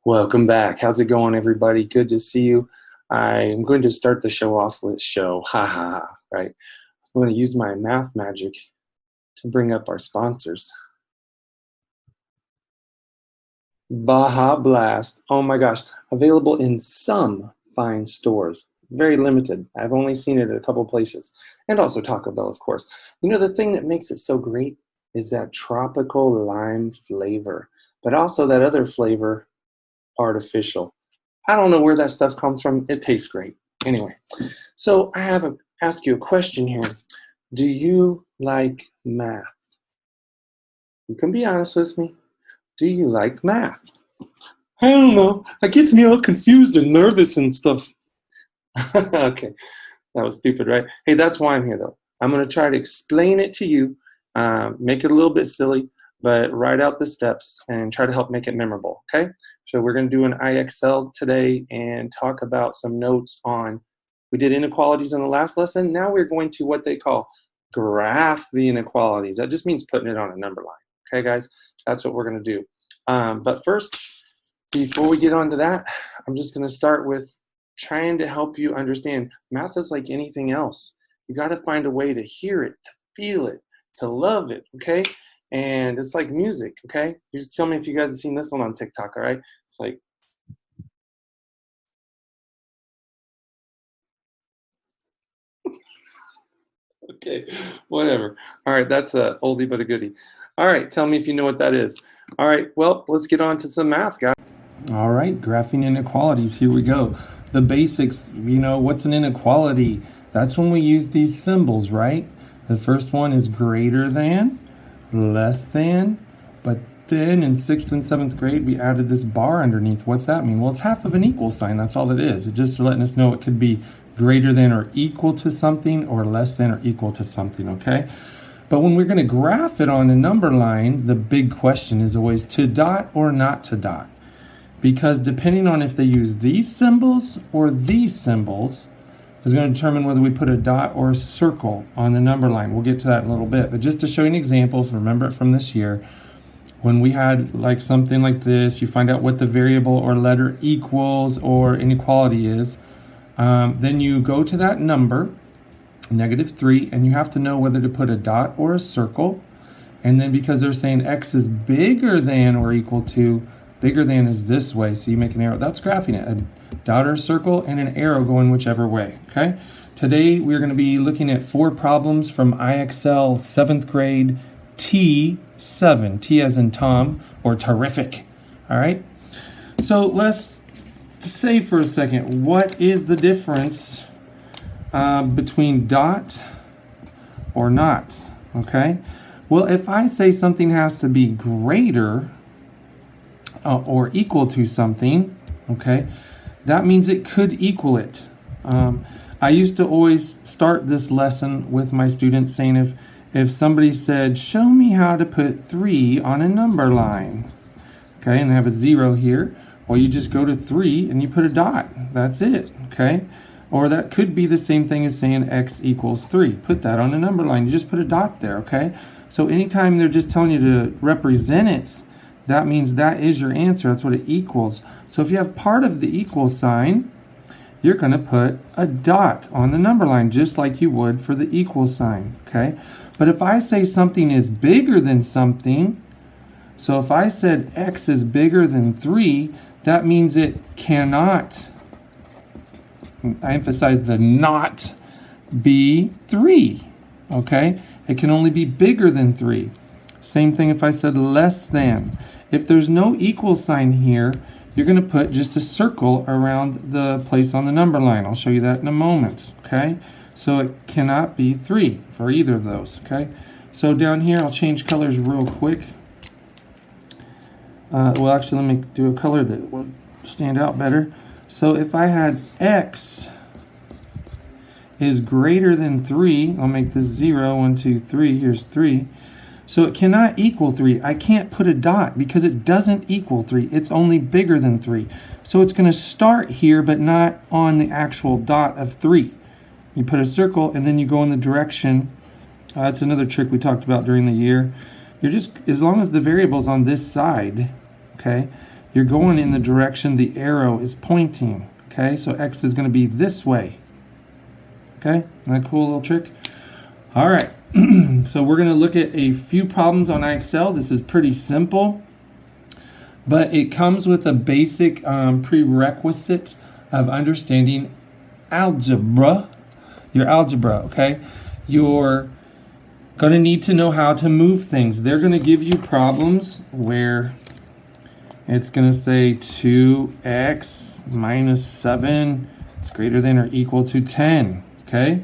Welcome back. How's it going, everybody? Good to see you. I'm going to start the show off with right? I'm going to use my math magic to bring up our sponsors. Baja Blast. Oh my gosh. Available in some fine stores. Very limited. I've only seen it at a couple places. And also Taco Bell, of course. You know, the thing that makes it so great is that tropical lime flavor, but also that other flavor, artificial. I don't know where that stuff comes from. It tastes great. Anyway, so I have to ask you a question here. Do you like math? You can be honest with me. Do you like math? I don't know. It gets me all confused and nervous and stuff. Okay, that was stupid, right? Hey, that's why I'm here, though. I'm going to try to explain it to you, make it a little bit silly, but write out the steps and try to help make it memorable, okay? So we're going to do an IXL today and talk about some notes on, we did inequalities in the last lesson. Now we're going to what they call graph the inequalities. That just means putting it on a number line, okay, guys? That's what we're going to do. But first, before we get on to that, I'm just going to start with trying to help you understand math is like anything else. You got to find a way to hear it, to feel it, to love it, okay? And it's like music, okay? You just tell me if you guys have seen this one on TikTok, all right? It's like, okay, whatever. All right, that's a oldie but a goodie. All right, tell me if you know what that is. All right, well, let's get on to some math, guys. All right, graphing inequalities, here we go. The basics, you know, what's an inequality? That's when we use these symbols, right? The first one is greater than, less than, but then in 6th and 7th grade, we added this bar underneath. What's that mean? Well, it's half of an equal sign. That's all it is. It's just letting us know it could be greater than or equal to something or less than or equal to something, okay? But when we're going to graph it on a number line, the big question is always to dot or not to dot. Because depending on if they use these symbols or these symbols, is going to determine whether we put a dot or a circle on the number line. We'll get to that in a little bit. But just to show you an example, remember it from this year, when we had like something like this, you find out what the variable or letter equals or inequality is. Then you go to that number, -3, and you have to know whether to put a dot or a circle. And then because they're saying x is bigger than or equal to, bigger than is this way, so you make an arrow. That's graphing it. A dot or circle and an arrow going whichever way, okay? Today we're going to be looking at 4 problems from IXL 7th grade T7, T as in Tom, or terrific, all right? So let's say for a second, what is the difference between dot or not, okay? Well, if I say something has to be greater or equal to something, okay, that means it could equal it. I used to always start this lesson with my students saying if somebody said, show me how to put 3 on a number line, okay, and they have a 0 here, well, you just go to 3 and you put a dot. That's it, okay? Or that could be the same thing as saying x equals 3. Put that on a number line. You just put a dot there, okay? So anytime they're just telling you to represent it, that means that is your answer. That's what it equals. So if you have part of the equal sign, you're going to put a dot on the number line, just like you would for the equal sign, okay? But if I say something is bigger than something, so if I said x is bigger than 3, that means it cannot, I emphasize the not, be 3, okay? It can only be bigger than 3. Same thing if I said less than. If there's no equal sign here, you're going to put just a circle around the place on the number line. I'll show you that in a moment, okay? So it cannot be 3 for either of those, okay? So down here, I'll change colors real quick. Well, actually, let me do a color that will stand out better. So if I had x is greater than 3, I'll make this 0, 1, 2, 3, here's 3. So it cannot equal 3. I can't put a dot because it doesn't equal 3. It's only bigger than 3. So it's going to start here, but not on the actual dot of 3. You put a circle, and then you go in the direction. That's another trick we talked about during the year. You're just, as long as the variable's on this side, okay, you're going in the direction the arrow is pointing. Okay, so x is going to be this way. Okay, isn't that a cool little trick? All right, so we're going to look at a few problems on IXL. This is pretty simple, but it comes with a basic prerequisite of understanding algebra. Your algebra, okay? You're going to need to know how to move things. They're going to give you problems where it's going to say 2x minus 7 is greater than or equal to 10, okay?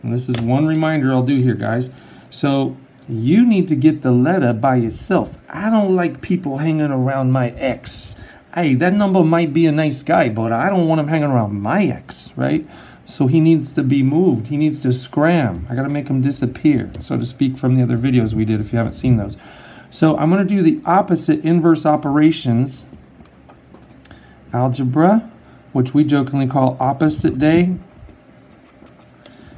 And this is one reminder I'll do here, guys. So you need to get the letter by yourself. I don't like people hanging around my x. Hey, that number might be a nice guy, but I don't want him hanging around my x, right? So he needs to be moved. He needs to scram. I got to make him disappear, so to speak, from the other videos we did if you haven't seen those. So I'm going to do the opposite inverse operations algebra, which we jokingly call opposite day,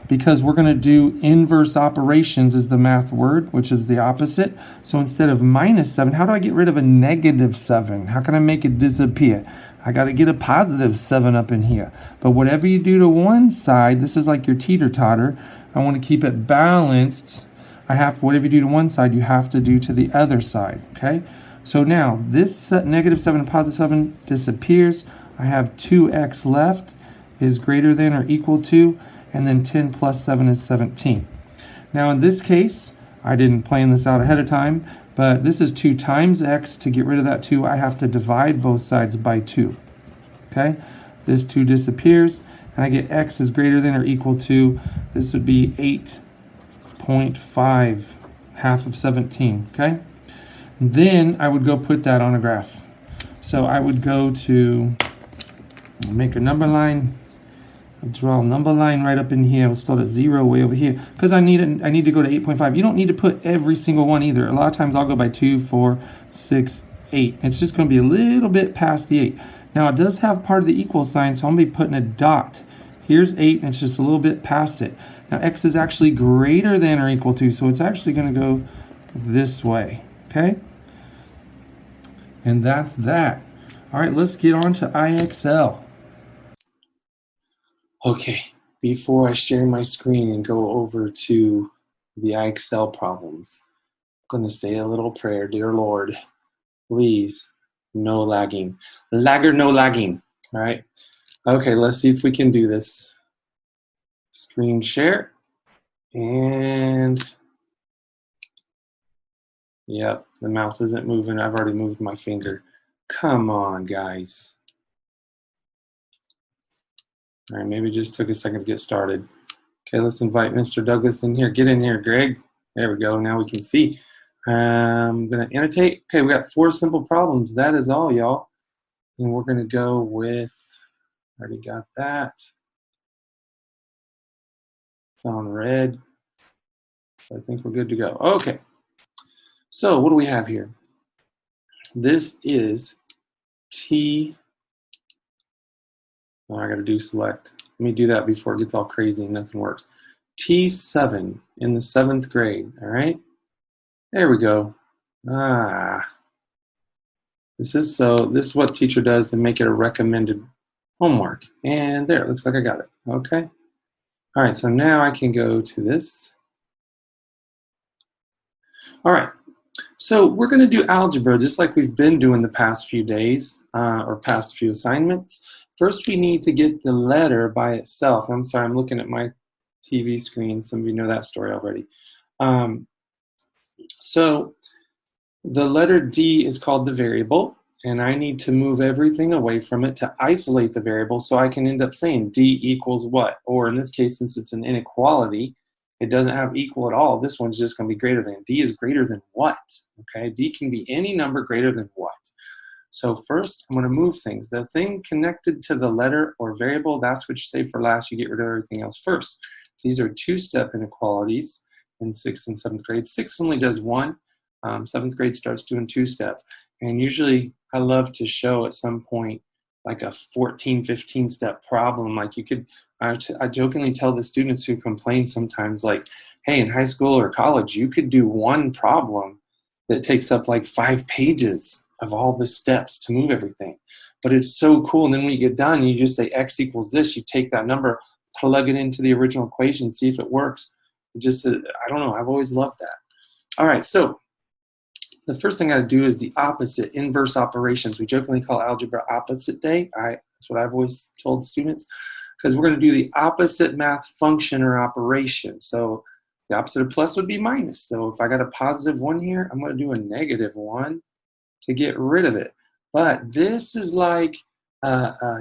because we're going to do inverse operations is the math word, which is the opposite. So instead of minus 7, how do I get rid of a negative 7? How can I make it disappear? I got to get a positive 7 up in here. But whatever you do to one side, this is like your teeter-totter. I want to keep it balanced. Whatever you do to one side, you have to do to the other side, okay? So now this negative 7 and positive 7 disappears. I have 2x left is greater than or equal to, and then 10 plus 7 is 17. Now in this case, I didn't plan this out ahead of time, but this is 2 times x. To get rid of that 2, I have to divide both sides by 2. Okay? This 2 disappears, and I get x is greater than or equal to, this would be 8.5, half of 17. Okay? Then I would go put that on a graph. So I would go to make a number line. Draw a number line right up in here. We'll start at 0 way over here because I need to go to 8.5. You don't need to put every single one either. A lot of times I'll go by 2, 4, 6, 8. It's just going to be a little bit past the 8. Now it does have part of the equal sign, so I'm going to be putting a dot. Here's 8, and it's just a little bit past it. Now x is actually greater than or equal to, so it's actually going to go this way. Okay? And that's that. All right, let's get on to IXL. Okay, before I share my screen and go over to the IXL problems, I'm going to say a little prayer. Dear Lord, please, no lagging. Lagger, no lagging. All right. Okay, let's see if we can do this. Screen share. And, yep, the mouse isn't moving. I've already moved my finger. Come on, guys. All right, maybe it just took a second to get started. Okay, let's invite Mr. Douglas in here. Get in here, Greg. There we go. Now we can see. I'm going to annotate. Okay, we got 4 simple problems. That is all, y'all. And we're going to go with, already got that. It's on red. So I think we're good to go. Okay. So what do we have here? This is T. Oh, I got to do select. Let me do that before it gets all crazy and nothing works. T7 in the 7th grade, all right? There we go. This is what teacher does to make it a recommended homework. And there, it looks like I got it, okay? All right, so now I can go to this. All right, so we're gonna do algebra just like we've been doing the past few days or past few assignments. First, we need to get the letter by itself. I'm sorry, I'm looking at my TV screen. Some of you know that story already. So the letter D is called the variable, and I need to move everything away from it to isolate the variable so I can end up saying D equals what? Or in this case, since it's an inequality, it doesn't have equal at all. This one's just going to be greater than. D is greater than what? Okay, D can be any number greater than what? So first, I'm going to move things. The thing connected to the letter or variable, that's what you save for last. You get rid of everything else first. These are 2-step inequalities in 6th and 7th grade. 6th only does 1. 7th grade starts doing 2-step. And usually I love to show at some point like a 14, 15-step problem. Like you could, I jokingly tell the students who complain sometimes like, hey, in high school or college, you could do one problem that takes up like 5 pages. of all the steps to move everything. But it's so cool. And then when you get done, you just say x equals this. You take that number, plug it into the original equation, see if it works. Just, I don't know, I've always loved that. All right, so the first thing I do is the opposite, inverse operations. We jokingly call Algebra Opposite Day. That's what I've always told students, because we're going to do the opposite math function or operation. So the opposite of plus would be minus. So if I got a positive 1 here, I'm going to do a negative 1 to get rid of it. But this is like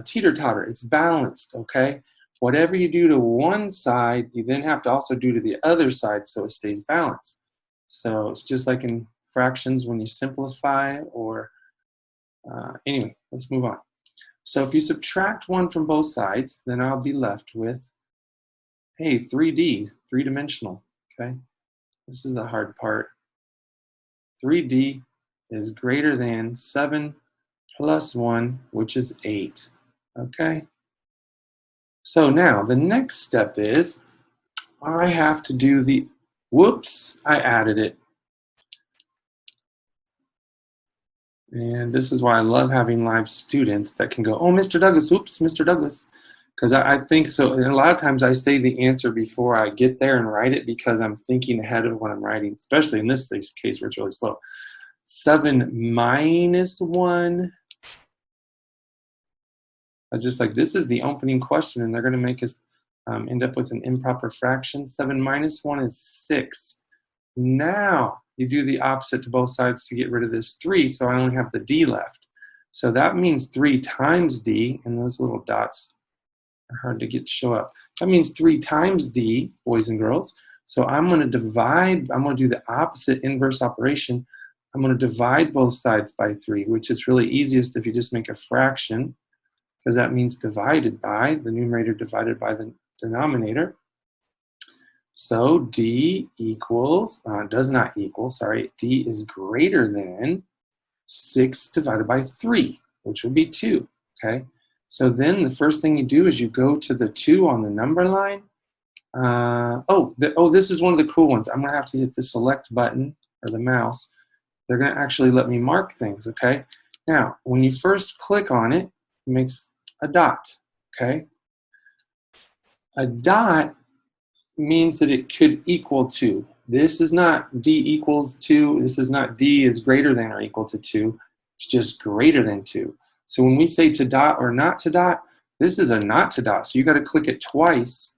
teeter-totter. It's balanced, okay? Whatever you do to one side, you then have to also do to the other side so it stays balanced. So it's just like in fractions when you simplify, or anyway, let's move on. So if you subtract 1 from both sides, then I'll be left with, hey, 3D, three-dimensional, okay? This is the hard part. 3D is greater than 7 plus 1, which is 8, okay? So now the next step is I have to do the, whoops, I added it. And this is why I love having live students that can go, oh, Mr. Douglas, oops, Mr. Douglas. Because I think so, and a lot of times I say the answer before I get there and write it because I'm thinking ahead of what I'm writing, especially in this case where it's really slow. 7 minus 1. I just like, this is the opening question, and they're going to make us end up with an improper fraction. 7 minus 1 is 6. Now you do the opposite to both sides to get rid of this 3, so I only have the d left. So that means 3 times d, and those little dots are hard to show up. That means 3 times d, boys and girls. So I'm going to divide, I'm going to do the opposite inverse operation. I'm going to divide both sides by 3, which is really easiest if you just make a fraction, because that means divided by, the numerator divided by the denominator. So d equals, does not equal, sorry, d is greater than 6 divided by 3, which would be 2, okay? So then the first thing you do is you go to the 2 on the number line. This is one of the cool ones. I'm gonna have to hit the select button, or the mouse. They're gonna actually let me mark things, okay? Now, when you first click on it, it makes a dot, okay? A dot means that it could equal 2. This is not d equals 2. This is not d is greater than or equal to 2. It's just greater than 2. So when we say to dot or not to dot, this is a not to dot. So you got to click it twice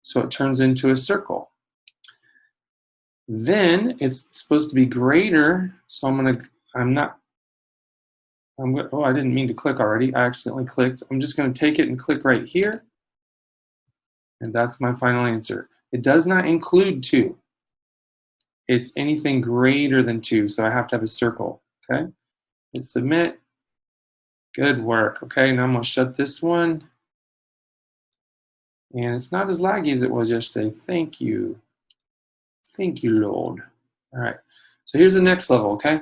so it turns into a circle. Then it's supposed to be greater. So oh, I didn't mean to click already. I accidentally clicked. I'm just going to take it and click right here. And that's my final answer. It does not include 2. It's anything greater than 2, so I have to have a circle, okay? Hit submit. Good work, okay? Now I'm going to shut this one. And it's not as laggy as it was yesterday. Thank you. Thank you, Lord. All right, so here's the next level, okay?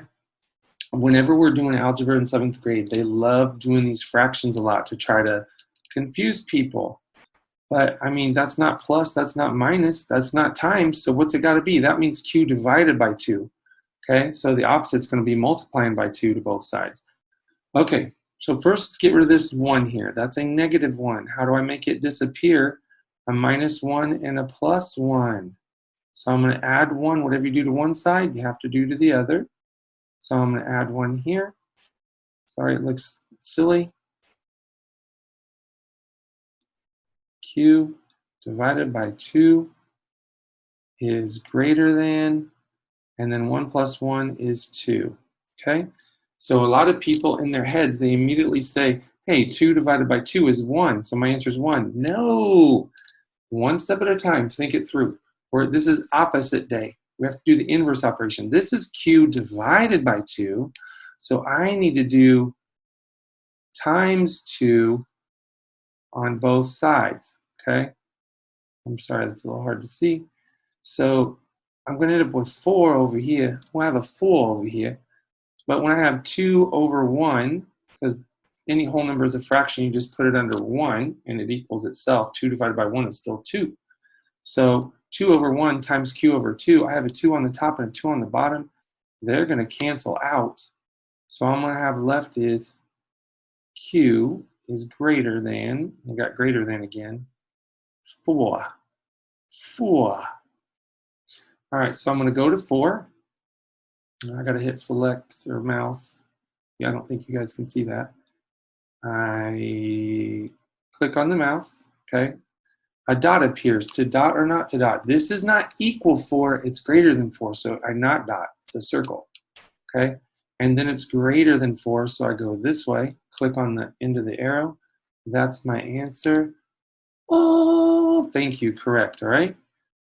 Whenever we're doing algebra in 7th grade, they love doing these fractions a lot to try to confuse people. But I mean, that's not plus, that's not minus, that's not times, so what's it got to be? That means q divided by 2, okay? So the opposite's going to be multiplying by 2 to both sides. Okay, so first let's get rid of this 1 here. That's a negative 1. How do I make it disappear? A minus 1 and a plus 1. So I'm going to add 1. Whatever you do to one side, you have to do to the other. So I'm going to add 1 here. Sorry, it looks silly. Q divided by 2 is greater than, and then 1 plus 1 is 2, okay? So a lot of people in their heads, they immediately say, hey, 2 divided by 2 is 1, so my answer is 1. No, one step at a time, think it through. Or this is opposite day. We have to do the inverse operation. This is q divided by 2, so I need to do times 2 on both sides, okay? I'm sorry, that's a little hard to see. So I'm going to end up with 4 over here. We'll have a 4 over here. But when I have 2 over 1, because any whole number is a fraction, you just put it under 1, and it equals itself. 2 divided by 1 is still 2. So 2 over 1 times q over 2. I have a 2 on the top and a 2 on the bottom. They're going to cancel out. So all I'm going to have left is Q is greater than, I got greater than again, 4. 4. All right, so I'm going to go to 4. I got to hit select or mouse. Yeah, I don't think you guys can see that. I click on the mouse, okay? A dot appears. To dot or not to dot. This is not equal 4, it's greater than 4, so I not dot, it's a circle, okay? And then it's greater than 4, so I go this way, click on the end of the arrow. That's my answer. Oh, thank you, correct, all right?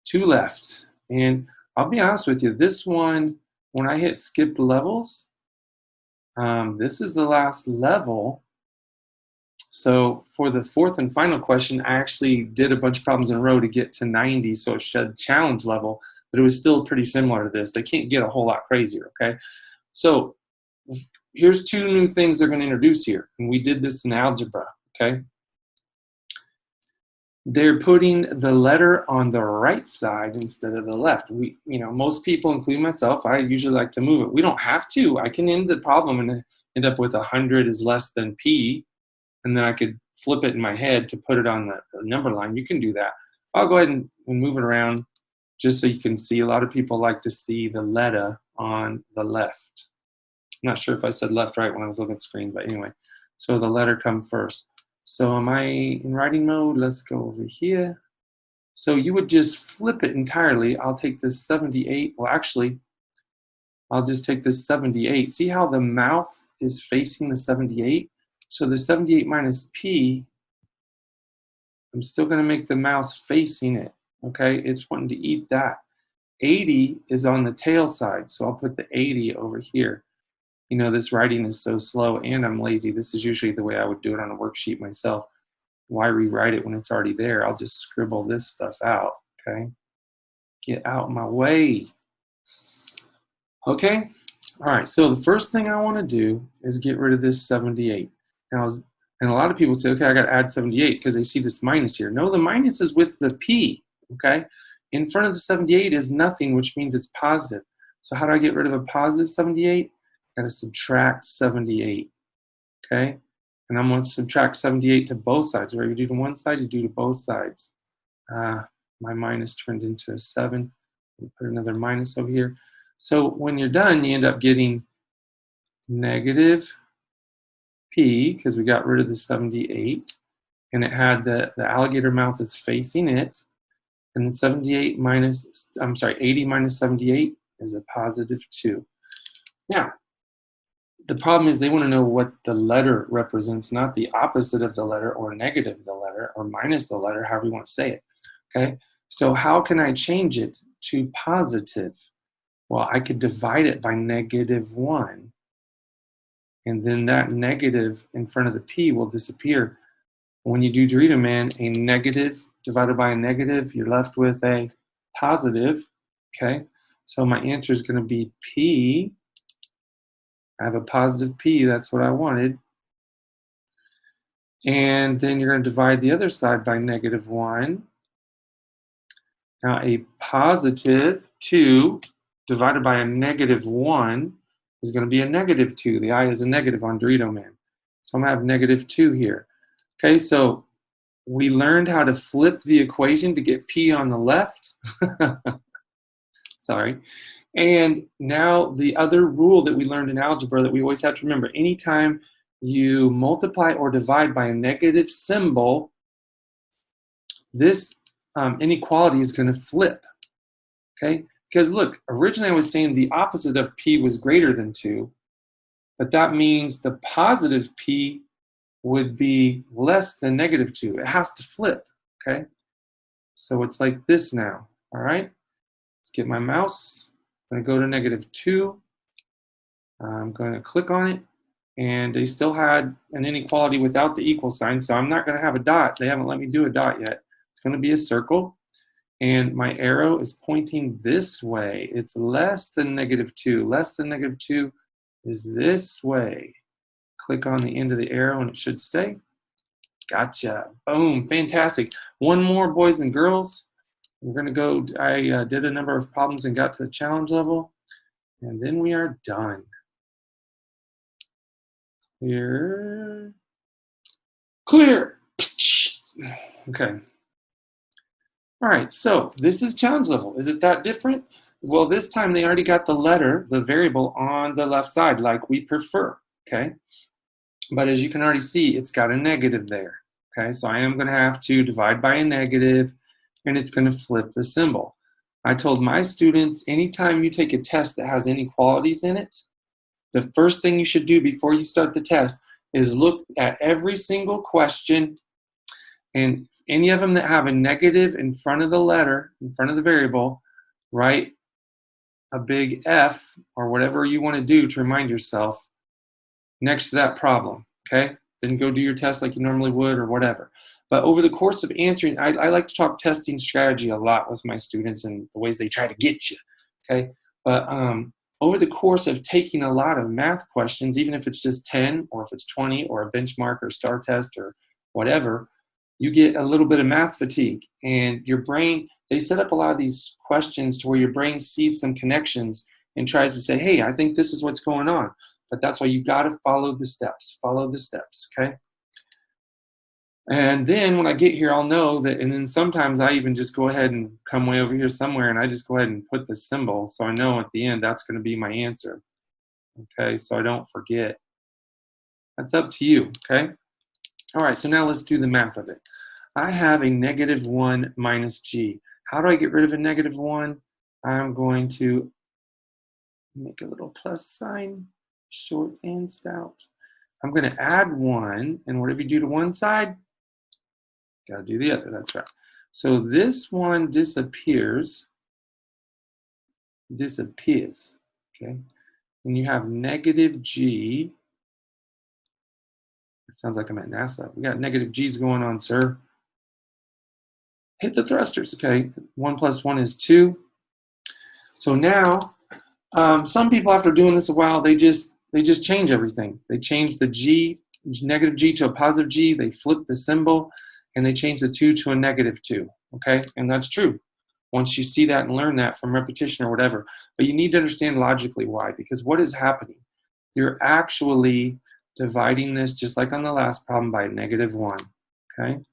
2 left. And I'll be honest with you, this one, when I hit skip levels, this is the last level. So for the 4th and final question, I actually did a bunch of problems in a row to get to 90, so it said challenge level, but it was still pretty similar to this. They can't get a whole lot crazier, okay? So here's 2 new things they're going to introduce here, and we did this in algebra, okay? They're putting the letter on the right side instead of the left. Most people, including myself, I usually like to move it. We don't have to. I can end the problem and end up with 100 is less than P, and then I could flip it in my head to put it on the number line. You can do that. I'll go ahead and move it around just so you can see. A lot of people like to see the letter on the left. I'm not sure if I said left right when I was looking at the screen, but anyway. So the letter come first. So am I in writing mode? Let's go over here. So you would just flip it entirely. I'll take this 78. Well, actually, I'll just take this 78. See how the mouth is facing the 78? So the 78 minus P, I'm still going to make the mouse facing it, okay? It's wanting to eat that. 80 is on the tail side, so I'll put the 80 over here. You know, this writing is so slow and I'm lazy. This is usually the way I would do it on a worksheet myself. Why rewrite it when it's already there? I'll just scribble this stuff out, okay? Get out of my way. Okay? All right, so the first thing I want to do is get rid of this 78. Now, and a lot of people say, okay, I got to add 78 because they see this minus here. No, the minus is with the P, okay? In front of the 78 is nothing, which means it's positive. So how do I get rid of a positive 78? Got to subtract 78, okay? And I'm going to subtract 78 to both sides. Whatever you do to one side, you do to both sides. My minus turned into a 7. Put another minus over here. So when you're done, you end up getting negative P, because we got rid of the 78, and it had the alligator mouth is facing it, and then 80 minus 78 is a positive 2. Now, the problem is they want to know what the letter represents, not the opposite of the letter or negative the letter or minus the letter, however you want to say it, okay? So how can I change it to positive? Well, I could divide it by -1, and then that negative in front of the P will disappear. When you do Dorito Man, a negative divided by a negative, you're left with a positive, okay? So my answer is going to be P. I have a positive P, that's what I wanted. And then you're going to divide the other side by -1. Now a positive 2 divided by a -1 is going to be a -2. The I is a negative on Dorito Man. So I'm going to have -2 here. Okay, so we learned how to flip the equation to get P on the left. Sorry. And now the other rule that we learned in algebra that we always have to remember, anytime you multiply or divide by a negative symbol, this inequality is going to flip, okay? Because look, originally I was saying the opposite of P was greater than 2, but that means the positive P would be less than -2. It has to flip, okay? So it's like this now, all right? Let's get my mouse. I'm going to go to -2. I'm going to click on it, and they still had an inequality without the equal sign, so I'm not going to have a dot. They haven't let me do a dot yet. It's going to be a circle, and my arrow is pointing this way. It's less than -2. Less than -2 is this way. Click on the end of the arrow, and it should stay. Gotcha. Boom. Fantastic. One more, boys and girls. We're going to go, I did a number of problems and got to the challenge level, and then we are done. Here. Clear. Okay. All right, so this is challenge level. Is it that different? Well, this time they already got the letter, the variable, on the left side like we prefer, okay? But as you can already see, it's got a negative there, okay? So I am going to have to divide by a negative, and it's going to flip the symbol. I told my students, anytime you take a test that has inequalities in it, the first thing you should do before you start the test is look at every single question, and any of them that have a negative in front of the letter, in front of the variable, write a big F or whatever you want to do to remind yourself next to that problem, okay? Then go do your test like you normally would or whatever. But over the course of answering, I like to talk testing strategy a lot with my students and the ways they try to get you, okay? But over the course of taking a lot of math questions, even if it's just 10 or if it's 20 or a benchmark or star test or whatever, you get a little bit of math fatigue. And your brain, they set up a lot of these questions to where your brain sees some connections and tries to say, hey, I think this is what's going on. But that's why you got to follow the steps, okay? And then when I get here, I'll know that, and then sometimes I even just go ahead and come way over here somewhere and I just go ahead and put the symbol. So I know at the end that's going to be my answer, okay? So I don't forget. That's up to you, okay? All right, so now let's do the math of it. I have a -1 minus g. How do I get rid of a -1? I'm going to make a little plus sign, short and stout. I'm going to add 1, and whatever you do to one side, got to do the other. That's right. So this one disappears, okay? And you have -g. It sounds like I'm at NASA. We got -g's going on, sir. Hit the thrusters, okay? 1 plus 1 is 2. So now, some people after doing this a while, they just change everything. They change the g, -g to a positive g. They flip the symbol, and they change the 2 to a -2. Okay, and that's true. Once you see that and learn that from repetition or whatever, but you need to understand logically why. Because what is happening? You're actually dividing this just like on the last problem by -1. Okay.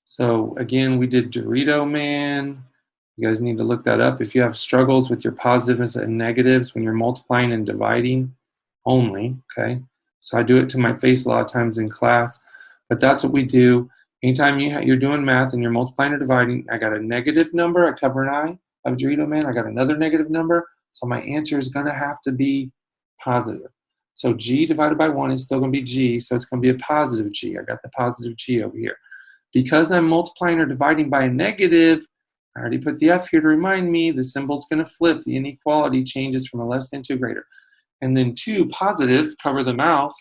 So again, we did Dorito Man. You guys need to look that up. If you have struggles with your positives and negatives when you're multiplying and dividing only, okay? So I do it to my face a lot of times in class, but that's what we do. Anytime you're doing math and you're multiplying or dividing, I got a negative number, I cover an I of Dorito Man, I got another negative number, so my answer is gonna have to be positive. So G divided by 1 is still gonna be G, so it's gonna be a positive G. I got the positive G over here. Because I'm multiplying or dividing by a negative, I already put the F here to remind me the symbol's going to flip. The inequality changes from a less than to a greater. And then 2 positive, cover the mouth,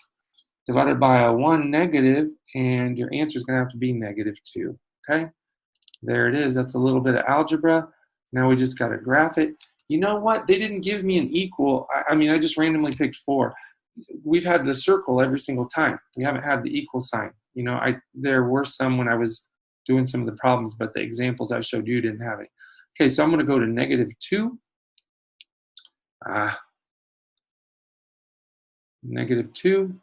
divided by a 1 negative, and your answer is going to have to be -2. Okay? There it is. That's a little bit of algebra. Now we just got to graph it. You know what? They didn't give me an equal. I mean, I just randomly picked 4. We've had the circle every single time. We haven't had the equal sign. You know, there were some when I was doing some of the problems, but the examples I showed you didn't have it. Okay, so I'm going to go to -2. -2.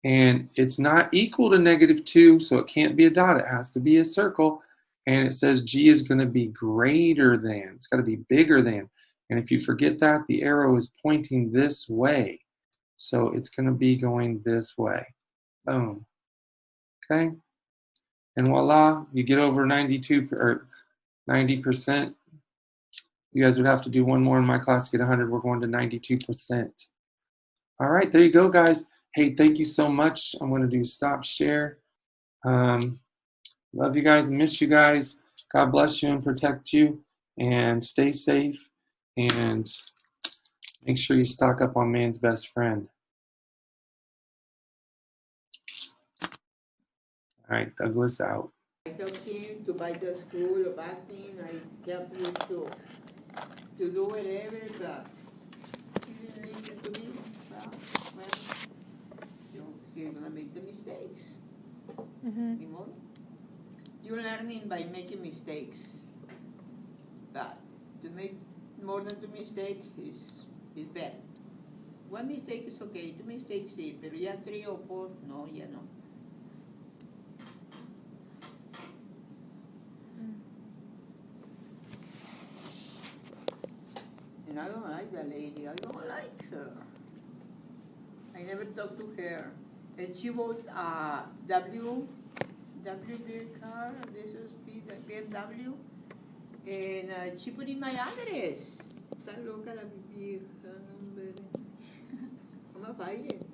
And it's not equal to -2, so it can't be a dot. It has to be a circle. And it says G is going to be greater than. It's got to be bigger than. And if you forget that, the arrow is pointing this way. So it's going to be going this way. Boom. Okay? And voila, you get over 92 or 90%. You guys would have to do one more in my class to get 100. We're going to 92%. All right, there you go, guys. Hey, thank you so much. I'm going to do stop share. Love you guys, miss you guys. God bless you and protect you. And stay safe. And make sure you stock up on man's best friend. All right, Douglas out. I helped him to buy the school of acting. I helped him to do whatever, but he didn't listen to me. Well, he's gonna make the mistakes. You're learning by making mistakes. But to make more than 2 mistakes is bad. One mistake is okay, two mistakes sí, pero ya 3 o 4, no, ya no. And I don't like that lady. I don't like her. I never talked to her. And she bought a W car, this is BMW, and she put in my address. Está loca la vieja, hombre. No me falle.